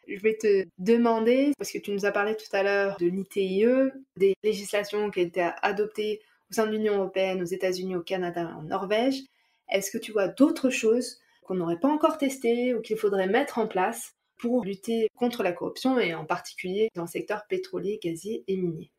Je vais te demander, parce que tu nous as parlé tout à l'heure de l'ITIE, des législations qui ont été adoptées au sein de l'Union européenne, aux États-Unis, au Canada et en Norvège. Est-ce que tu vois d'autres choses qu'on n'aurait pas encore testées ou qu'il faudrait mettre en place pour lutter contre la corruption et en particulier dans le secteur pétrolier, gazier et minier?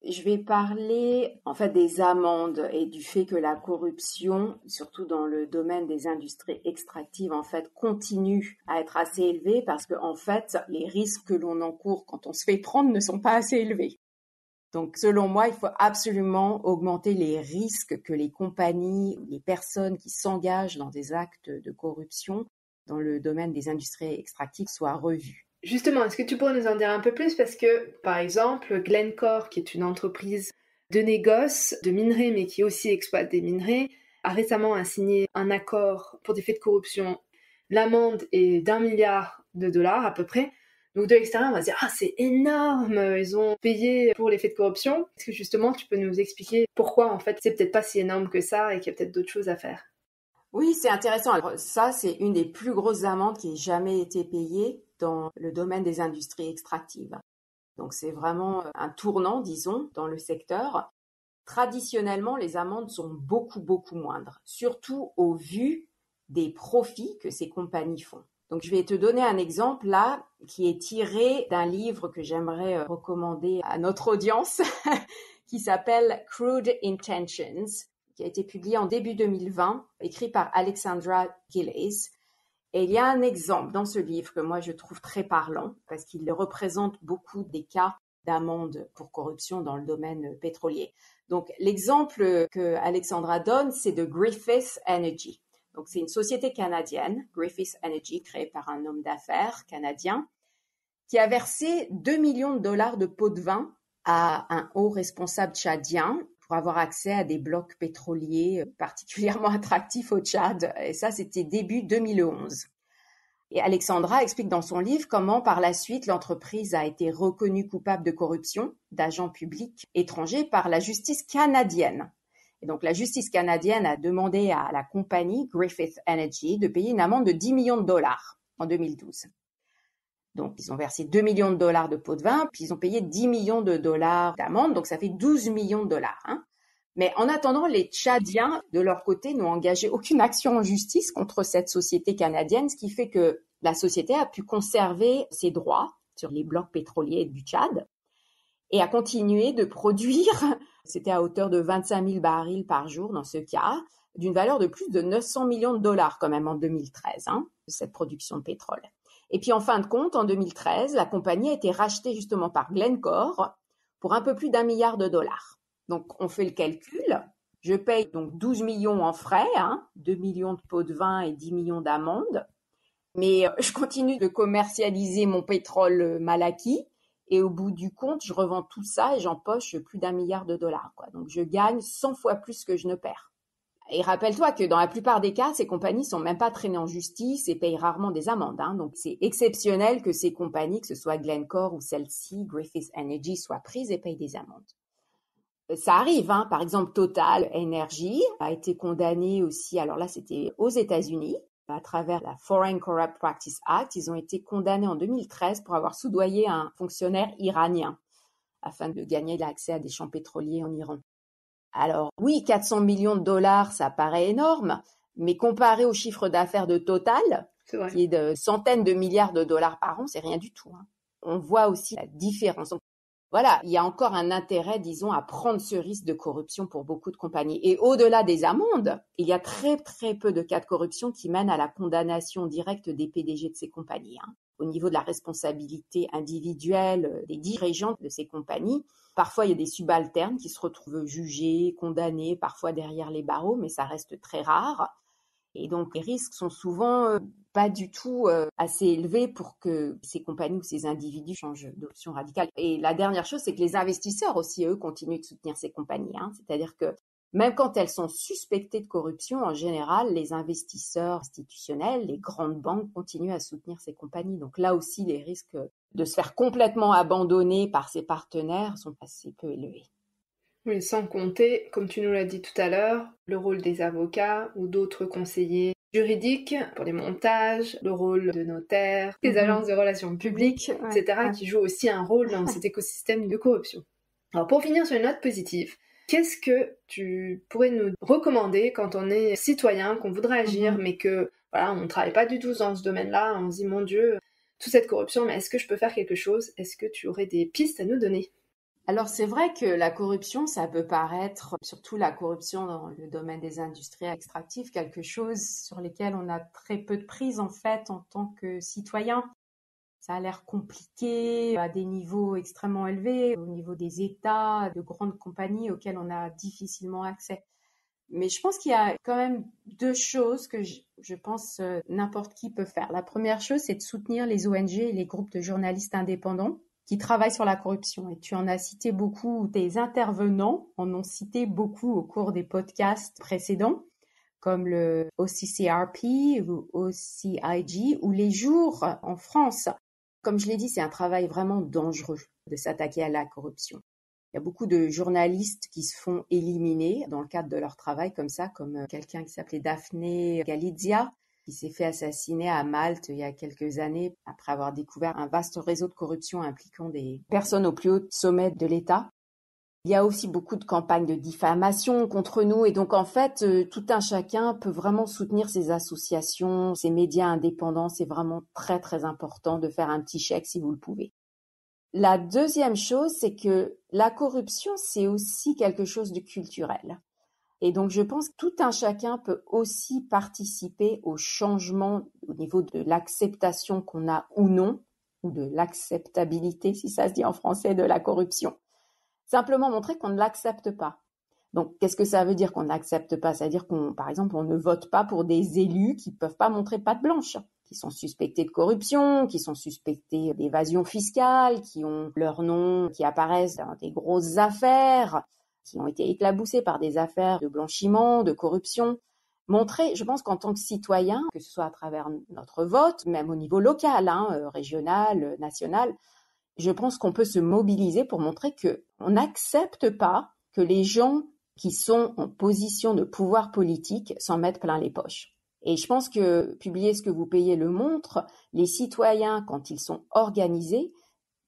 Je vais parler en fait des amendes et du fait que la corruption, surtout dans le domaine des industries extractives, en fait, continue à être assez élevée parce que en fait, les risques que l'on encourt quand on se fait prendre ne sont pas assez élevés. Donc, selon moi, il faut absolument augmenter les risques que les compagnies, les personnes qui s'engagent dans des actes de corruption dans le domaine des industries extractives soient revues. Justement, est-ce que tu pourrais nous en dire un peu plus? Parce que, par exemple, Glencore, qui est une entreprise de négoce, de minerais, mais qui aussi exploite des minerais, a récemment signé un accord pour des faits de corruption. L'amende est d'1 milliard de dollars à peu près. Donc de l'extérieur, on va se dire « Ah, c'est énorme, ils ont payé pour les faits de corruption ». Est-ce que justement, tu peux nous expliquer pourquoi, en fait, c'est peut-être pas si énorme que ça et qu'il y a peut-être d'autres choses à faire? Oui, c'est intéressant. Alors, ça, c'est une des plus grosses amendes qui ait jamais été payée dans le domaine des industries extractives. Donc, c'est vraiment un tournant, disons, dans le secteur. Traditionnellement, les amendes sont beaucoup, beaucoup moindres, surtout au vu des profits que ces compagnies font. Donc, je vais te donner un exemple là qui est tiré d'un livre que j'aimerais recommander à notre audience qui s'appelle Crude Intentions, qui a été publié en début 2020, écrit par Alexandra Gillies. Et il y a un exemple dans ce livre que moi je trouve très parlant parce qu'il représente beaucoup des cas d'amende pour corruption dans le domaine pétrolier. Donc, l'exemple que Alexandra donne, c'est de Griffith Energy. Donc, c'est une société canadienne, Griffith Energy, créée par un homme d'affaires canadien, qui a versé 2 millions de dollars de pots de vin à un haut responsable tchadien pour avoir accès à des blocs pétroliers particulièrement attractifs au Tchad. Et ça, c'était début 2011. Et Alexandra explique dans son livre comment, par la suite, l'entreprise a été reconnue coupable de corruption d'agents publics étrangers par la justice canadienne. Et donc, la justice canadienne a demandé à la compagnie Griffith Energy de payer une amende de 10 millions de dollars en 2012. Donc, ils ont versé 2 millions de dollars de pots de vin, puis ils ont payé 10 millions de dollars d'amende, donc ça fait 12 millions de dollars. Mais en attendant, les Tchadiens, de leur côté, n'ont engagé aucune action en justice contre cette société canadienne, ce qui fait que la société a pu conserver ses droits sur les blocs pétroliers du Tchad et a continué de produire, c'était à hauteur de 25 000 barils par jour dans ce cas, d'une valeur de plus de 900 millions de dollars quand même en 2013, cette production de pétrole. Et puis en fin de compte, en 2013, la compagnie a été rachetée justement par Glencore pour un peu plus d'1 milliard de dollars. Donc, on fait le calcul. Je paye donc 12 millions en frais, 2 millions de pots de vin et 10 millions d'amendes. Mais je continue de commercialiser mon pétrole mal acquis. Et au bout du compte, je revends tout ça et j'empoche plus d'1 milliard de dollars. Donc, je gagne 100 fois plus que je ne perds. Et rappelle-toi que dans la plupart des cas, ces compagnies sont même pas traînées en justice et payent rarement des amendes. Donc, c'est exceptionnel que ces compagnies, que ce soit Glencore ou celle-ci, Griffith Energy, soient prises et payent des amendes. Ça arrive, par exemple Total Energy a été condamné aussi, alors là c'était aux États-Unis, à travers la Foreign Corrupt Practices Act, ils ont été condamnés en 2013 pour avoir soudoyé un fonctionnaire iranien afin de gagner l'accès à des champs pétroliers en Iran. Alors oui, 400 millions de dollars, ça paraît énorme, mais comparé au chiffre d'affaires de Total, qui est de centaines de milliards de dollars par an, c'est rien du tout. On voit aussi la différence. Donc, voilà, il y a encore un intérêt, disons, à prendre ce risque de corruption pour beaucoup de compagnies. Et au-delà des amendes, il y a très, très peu de cas de corruption qui mènent à la condamnation directe des PDG de ces compagnies. Au niveau de la responsabilité individuelle des dirigeants de ces compagnies, parfois il y a des subalternes qui se retrouvent jugés, condamnés, parfois derrière les barreaux, mais ça reste très rare. Et donc, les risques sont souvent pas du tout assez élevés pour que ces compagnies ou ces individus changent d'option radicale. Et la dernière chose, c'est que les investisseurs aussi, eux, continuent de soutenir ces compagnies. C'est-à-dire que même quand elles sont suspectées de corruption, en général, les investisseurs institutionnels, les grandes banques continuent à soutenir ces compagnies. Donc là aussi, les risques de se faire complètement abandonner par ses partenaires sont assez peu élevés. Oui, sans compter, comme tu nous l'as dit tout à l'heure, le rôle des avocats ou d'autres conseillers juridiques pour les montages, le rôle de notaires, des agences de relations publiques, etc., qui jouent aussi un rôle dans cet écosystème de corruption. Alors pour finir sur une note positive, qu'est-ce que tu pourrais nous recommander quand on est citoyen, qu'on voudrait agir, mais que voilà, on ne travaille pas du tout dans ce domaine-là, on se dit mon Dieu, toute cette corruption, mais est-ce que je peux faire quelque chose? Est-ce que tu aurais des pistes à nous donner? Alors c'est vrai que la corruption, ça peut paraître, surtout la corruption dans le domaine des industries extractives, quelque chose sur lesquels on a très peu de prise en fait en tant que citoyen. Ça a l'air compliqué à des niveaux extrêmement élevés, au niveau des États, de grandes compagnies auxquelles on a difficilement accès. Mais je pense qu'il y a quand même deux choses que je pense n'importe qui peut faire. La première chose, c'est de soutenir les ONG et les groupes de journalistes indépendants qui travaillent sur la corruption. Et tu en as cité beaucoup, tes intervenants en ont cité beaucoup au cours des podcasts précédents, comme le OCCRP ou OCIG, ou les jours en France. Comme je l'ai dit, c'est un travail vraiment dangereux de s'attaquer à la corruption. Il y a beaucoup de journalistes qui se font éliminer dans le cadre de leur travail comme ça, comme quelqu'un qui s'appelait Daphne Galizia, qui s'est fait assassiner à Malte il y a quelques années après avoir découvert un vaste réseau de corruption impliquant des personnes au plus haut sommet de l'État. Il y a aussi beaucoup de campagnes de diffamation contre nous et donc en fait, tout un chacun peut vraiment soutenir ces associations, ces médias indépendants. C'est vraiment très très important de faire un petit chèque si vous le pouvez. La deuxième chose, c'est que la corruption, c'est aussi quelque chose de culturel. Et donc je pense que tout un chacun peut aussi participer au changement au niveau de l'acceptation qu'on a ou non, ou de l'acceptabilité, si ça se dit en français, de la corruption. Simplement montrer qu'on ne l'accepte pas. Donc, qu'est-ce que ça veut dire qu'on n'accepte pas? Ça veut dire par exemple, on ne vote pas pour des élus qui ne peuvent pas montrer patte blanche, qui sont suspectés de corruption, qui sont suspectés d'évasion fiscale, qui ont leur nom qui apparaissent dans des grosses affaires, qui ont été éclaboussés par des affaires de blanchiment, de corruption. Montrer, je pense qu'en tant que citoyen, que ce soit à travers notre vote, même au niveau local, régional, national, je pense qu'on peut se mobiliser pour montrer qu'on n'accepte pas que les gens qui sont en position de pouvoir politique s'en mettent plein les poches. Et je pense que Publiez ce que vous payez le montre, les citoyens, quand ils sont organisés,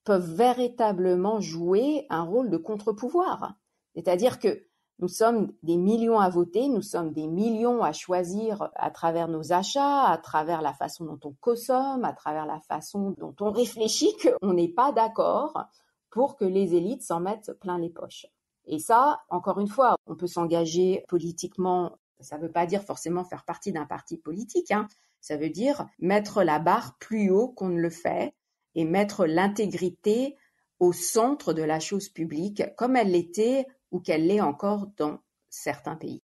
peuvent véritablement jouer un rôle de contre-pouvoir. C'est-à-dire que nous sommes des millions à voter, nous sommes des millions à choisir à travers nos achats, à travers la façon dont on consomme, à travers la façon dont on réfléchit, qu'on n'est pas d'accord pour que les élites s'en mettent plein les poches. Et ça, encore une fois, on peut s'engager politiquement, ça ne veut pas dire forcément faire partie d'un parti politique, ça veut dire mettre la barre plus haut qu'on ne le fait et mettre l'intégrité au centre de la chose publique, comme elle l'était ou qu'elle l'est encore dans certains pays.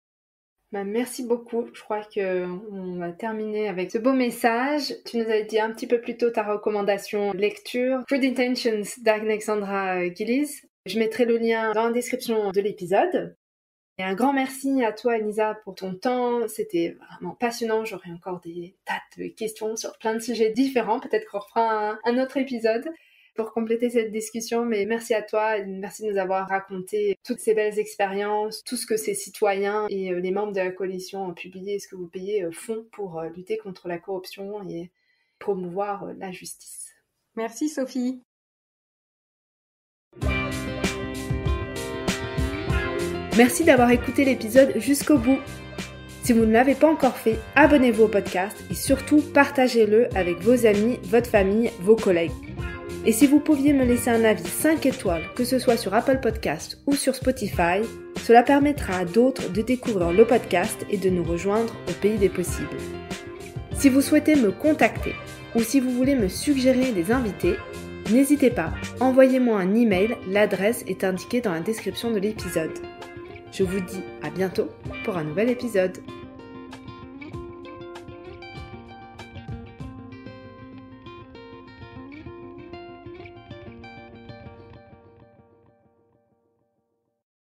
Merci beaucoup. Je crois qu'on va terminer avec ce beau message. Tu nous avais dit un petit peu plus tôt ta recommandation de lecture, Good Intentions d'Alexandra Gillies. Je mettrai le lien dans la description de l'épisode. Et un grand merci à toi, Elisa, pour ton temps. C'était vraiment passionnant. J'aurai encore des tas de questions sur plein de sujets différents. Peut-être qu'on refera un autre épisode pour compléter cette discussion, mais merci à toi et merci de nous avoir raconté toutes ces belles expériences, tout ce que ces citoyens et les membres de la coalition Publiez ce que vous payez font pour lutter contre la corruption et promouvoir la justice. Merci Sophie. Merci d'avoir écouté l'épisode jusqu'au bout. Si vous ne l'avez pas encore fait, abonnez-vous au podcast et surtout partagez-le avec vos amis, votre famille, vos collègues. Et si vous pouviez me laisser un avis 5 étoiles, que ce soit sur Apple Podcast ou sur Spotify, cela permettra à d'autres de découvrir le podcast et de nous rejoindre au pays des possibles. Si vous souhaitez me contacter ou si vous voulez me suggérer des invités, n'hésitez pas, envoyez-moi un email, l'adresse est indiquée dans la description de l'épisode. Je vous dis à bientôt pour un nouvel épisode.